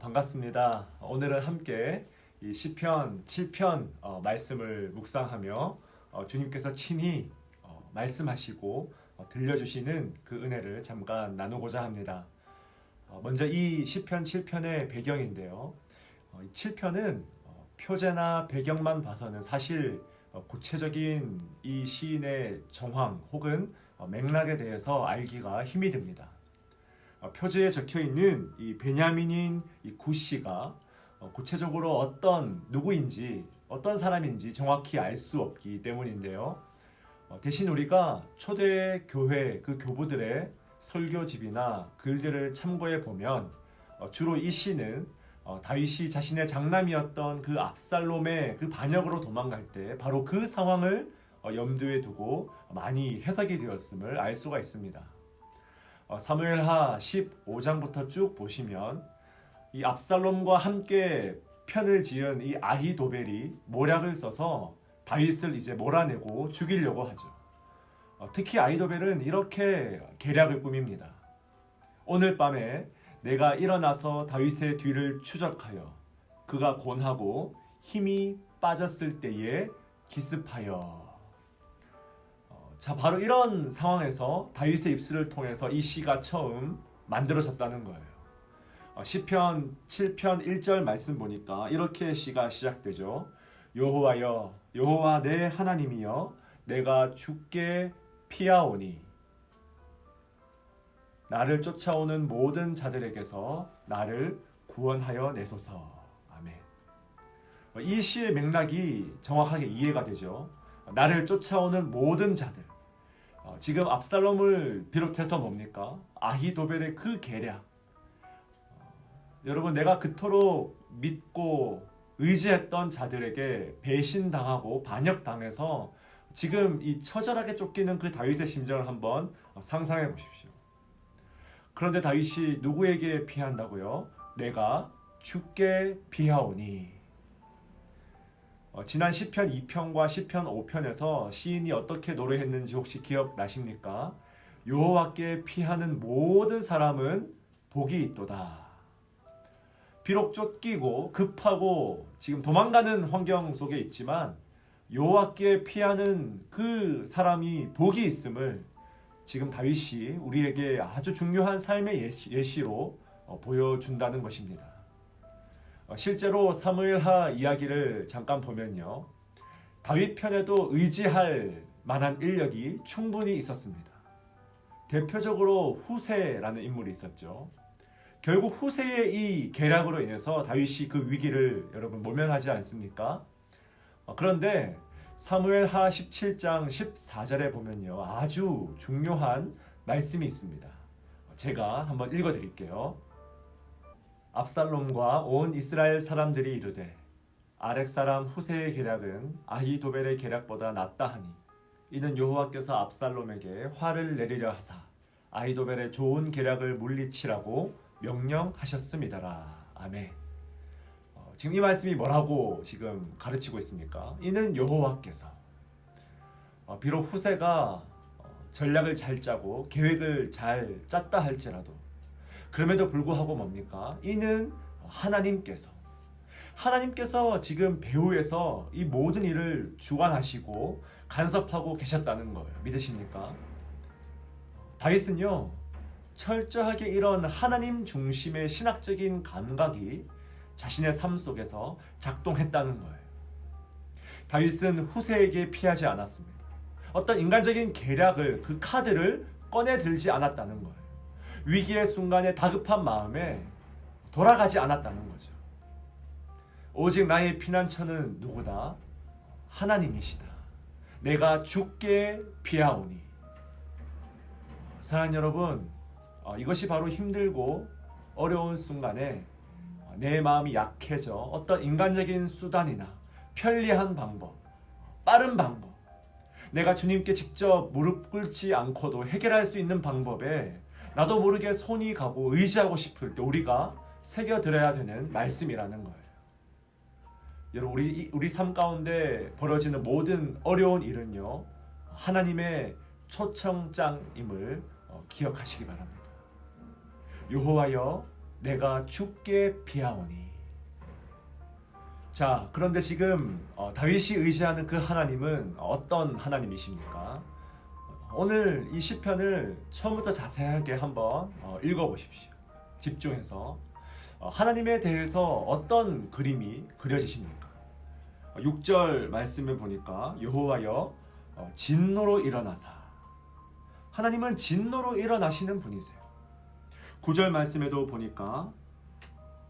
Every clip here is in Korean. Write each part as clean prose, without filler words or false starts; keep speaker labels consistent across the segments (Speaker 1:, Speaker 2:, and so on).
Speaker 1: 반갑습니다. 오늘은 함께 이 시편 7편 말씀을 묵상하며 주님께서 친히 말씀하시고 들려주시는 그 은혜를 잠깐 나누고자 합니다. 먼저 이 시편 7편의 배경인데요. 이 7편은 표제나 배경만 봐서는 사실 구체적인 이 시인의 정황 혹은 맥락에 대해서 알기가 힘이 듭니다. 표제에 적혀 있는 이 베냐민인 이 구씨가 구체적으로 어떤 누구인지 어떤 사람인지 정확히 알 수 없기 때문인데요. 대신 우리가 초대 교회 그 교부들의 설교집이나 글들을 참고해 보면 주로 이 시는 다윗이 자신의 장남이었던 그 압살롬의 그 반역으로 도망갈 때 바로 그 상황을 염두에 두고 많이 해석이 되었음을 알 수가 있습니다. 사무엘하 15장부터 쭉 보시면 이 압살롬과 함께 편을 지은 이 아히도벨이 모략을 써서 다윗을 이제 몰아내고 죽이려고 하죠. 특히 아히도벨은 이렇게 계략을 꾸밉니다. 오늘 밤에 내가 일어나서 다윗의 뒤를 추적하여 그가 곤하고 힘이 빠졌을 때에 기습하여. 자, 바로 이런 상황에서 다윗의 입술을 통해서 이 시가 처음 만들어졌다는 거예요. 시편 7편 1절 말씀 보니까 이렇게 시가 시작되죠. 여호와여, 여호와 내 하나님이여, 내가 주께 피하오니 나를 쫓아오는 모든 자들에게서 나를 구원하여 내소서. 아멘. 이 시의 맥락이 정확하게 이해가 되죠. 나를 쫓아오는 모든 자들. 지금 압살롬을 비롯해서 뭡니까? 아히도벨의 그 계략. 여러분, 내가 그토록 믿고 의지했던 자들에게 배신당하고 반역당해서 지금 이 처절하게 쫓기는 그 다윗의 심정을 한번 상상해 보십시오. 그런데 다윗이 누구에게 피한다고요? 내가 주께 피하오니. 지난 시편 2편과 시편 5편에서 시인이 어떻게 노래했는지 혹시 기억나십니까? 여호와께 피하는 모든 사람은 복이 있도다. 비록 쫓기고 급하고 지금 도망가는 환경 속에 있지만 여호와께 피하는 그 사람이 복이 있음을 지금 다윗이 우리에게 아주 중요한 삶의 예시로 보여준다는 것입니다. 실제로 사무엘하 이야기를 잠깐 보면요, 다윗 편에도 의지할 만한 인력이 충분히 있었습니다. 대표적으로 후세라는 인물이 있었죠. 결국 후세의 이 계략으로 인해서 다윗이 그 위기를 여러분 모면하지 않습니까? 그런데 사무엘하 17장 14절에 보면요, 아주 중요한 말씀이 있습니다. 제가 한번 읽어드릴게요. 압살롬과 온 이스라엘 사람들이 이르되 아렉 사람 후세의 계략은 아히도벨의 계략보다 낫다 하니 이는 여호와께서 압살롬에게 화를 내리려 하사 아히도벨의 좋은 계략을 물리치라고 명령하셨음이더라. 아멘. 지금 이 말씀이 뭐라고 지금 가르치고 있습니까? 이는 여호와께서 비록 후세가 전략을 잘 짜고 계획을 잘 짰다 할지라도 그럼에도 불구하고 뭡니까? 이는 하나님께서 지금 배후에서 이 모든 일을 주관하시고 간섭하고 계셨다는 거예요. 믿으십니까? 다윗은요, 철저하게 이런 하나님 중심의 신학적인 감각이 자신의 삶 속에서 작동했다는 거예요. 다윗은 후세에게 피하지 않았습니다. 어떤 인간적인 계략을, 그 카드를 꺼내 들지 않았다는 거예요. 위기의 순간에 다급한 마음에 돌아가지 않았다는 거죠. 오직 나의 피난처는 누구다? 하나님이시다. 내가 주께 피하오니. 사랑하는 여러분, 이것이 바로 힘들고 어려운 순간에 내 마음이 약해져 어떤 인간적인 수단이나 편리한 방법, 빠른 방법, 내가 주님께 직접 무릎 꿇지 않고도 해결할 수 있는 방법에 나도 모르게 손이 가고 의지하고 싶을 때 우리가 새겨들어야 되는 말씀이라는 거예요. 여러분, 우리 삶 가운데 벌어지는 모든 어려운 일은요, 하나님의 초청장임을 기억하시기 바랍니다. 여호와여, 내가 주께 비하오니. 자, 그런데 지금 다윗이 의지하는 그 하나님은 어떤 하나님이십니까? 오늘 이 시편을 처음부터 자세하게 한번 읽어보십시오. 집중해서 하나님에 대해서 어떤 그림이 그려지십니까? 6절 말씀을 보니까 여호와여 진노로 일어나사. 하나님은 진노로 일어나시는 분이세요. 9절 말씀에도 보니까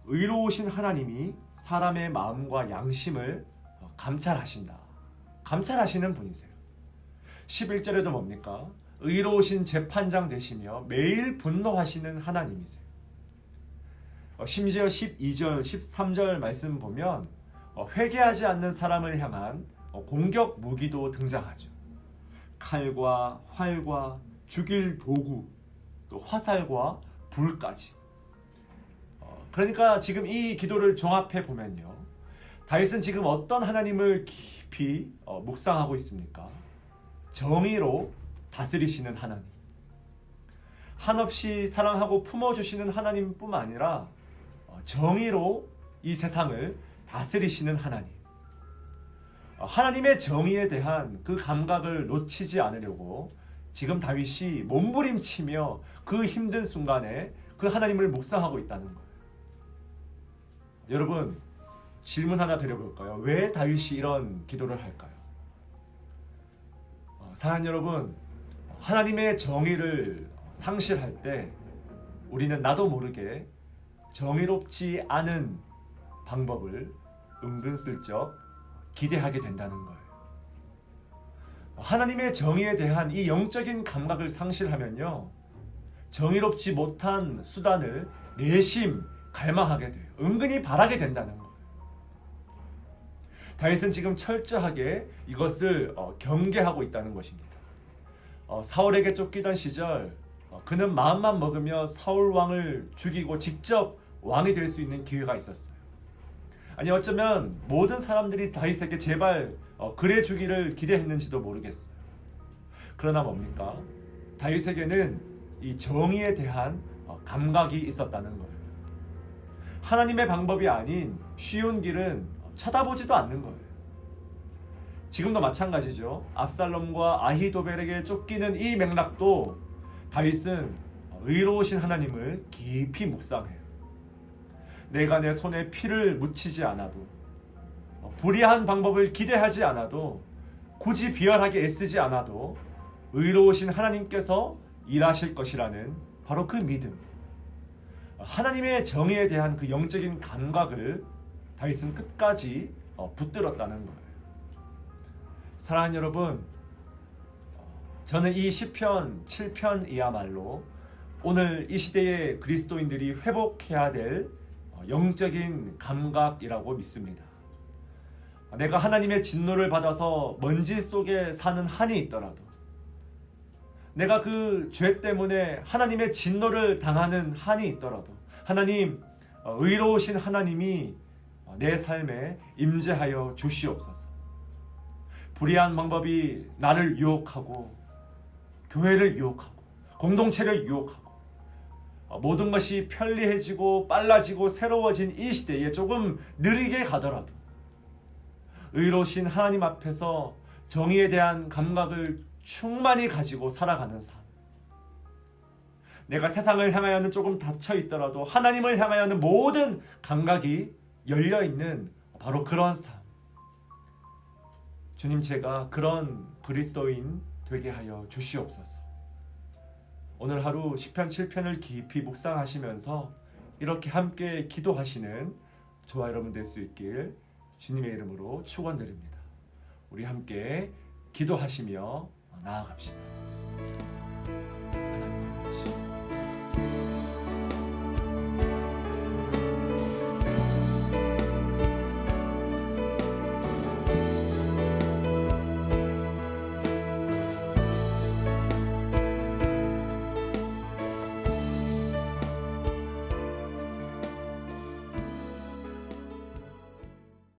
Speaker 1: 의로우신 하나님이 사람의 마음과 양심을 감찰하신다. 감찰하시는 분이세요. 11절에도 뭡니까? 의로우신 재판장 되시며 매일 분노하시는 하나님이세요. 심지어 12절, 13절 말씀 보면 회개하지 않는 사람을 향한 공격 무기도 등장하죠. 칼과 활과 죽일 도구, 또 화살과 불까지. 그러니까 지금 이 기도를 종합해 보면요, 다윗은 지금 어떤 하나님을 깊이 묵상하고 있습니까? 정의로 다스리시는 하나님, 한없이 사랑하고 품어주시는 하나님뿐만 아니라 정의로 이 세상을 다스리시는 하나님. 하나님의 정의에 대한 그 감각을 놓치지 않으려고 지금 다윗이 몸부림치며 그 힘든 순간에 그 하나님을 묵상하고 있다는 거예요. 여러분, 질문 하나 드려볼까요? 왜 다윗이 이런 기도를 할까요? 사랑하는 여러분, 하나님의 정의를 상실할 때 우리는 나도 모르게 정의롭지 않은 방법을 은근슬쩍 기대하게 된다는 거예요. 하나님의 정의에 대한 이 영적인 감각을 상실하면요, 정의롭지 못한 수단을 내심 갈망하게 돼요. 은근히 바라게 된다는 거예요. 다윗은 지금 철저하게 이것을 경계하고 있다는 것입니다. 사울에게 쫓기던 시절 그는 마음만 먹으며 사울 왕을 죽이고 직접 왕이 될 수 있는 기회가 있었어요. 아니, 어쩌면 모든 사람들이 다윗에게 제발 그래 주기를 기대했는지도 모르겠어요. 그러나 뭡니까? 다윗에게는 이 정의에 대한 감각이 있었다는 거예요. 하나님의 방법이 아닌 쉬운 길은 쳐다보지도 않는 거예요. 지금도 마찬가지죠. 압살롬과 아히도벨에게 쫓기는 이 맥락도 다윗은 의로우신 하나님을 깊이 묵상해요. 내가 내 손에 피를 묻히지 않아도, 불의한 방법을 기대하지 않아도, 굳이 비열하게 애쓰지 않아도 의로우신 하나님께서 일하실 것이라는 바로 그 믿음, 하나님의 정의에 대한 그 영적인 감각을 다윗은 끝까지 붙들었다는 거예요. 사랑하는 여러분, 저는 이 시편 7편이야말로 오늘 이 시대의 그리스도인들이 회복해야 될 영적인 감각이라고 믿습니다. 내가 하나님의 진노를 받아서 먼지 속에 사는 한이 있더라도, 내가 그 죄 때문에 하나님의 진노를 당하는 한이 있더라도, 하나님, 의로우신 하나님이 내 삶에 임재하여 주시옵소서. 불의한 방법이 나를 유혹하고, 교회를 유혹하고, 공동체를 유혹하고, 모든 것이 편리해지고 빨라지고 새로워진 이 시대에 조금 느리게 가더라도 의로우신 하나님 앞에서 정의에 대한 감각을 충만히 가지고 살아가는 삶, 내가 세상을 향하여는 조금 닫혀 있더라도 하나님을 향하여는 모든 감각이 열려있는 바로 그런 삶, 주님, 제가 그런 그리스도인 되게 하여 주시옵소서. 오늘 하루 시편 7편을 깊이 묵상하시면서 이렇게 함께 기도하시는 저와 여러분 될 수 있길 주님의 이름으로 축원드립니다. 우리 함께 기도하시며 나아갑시다.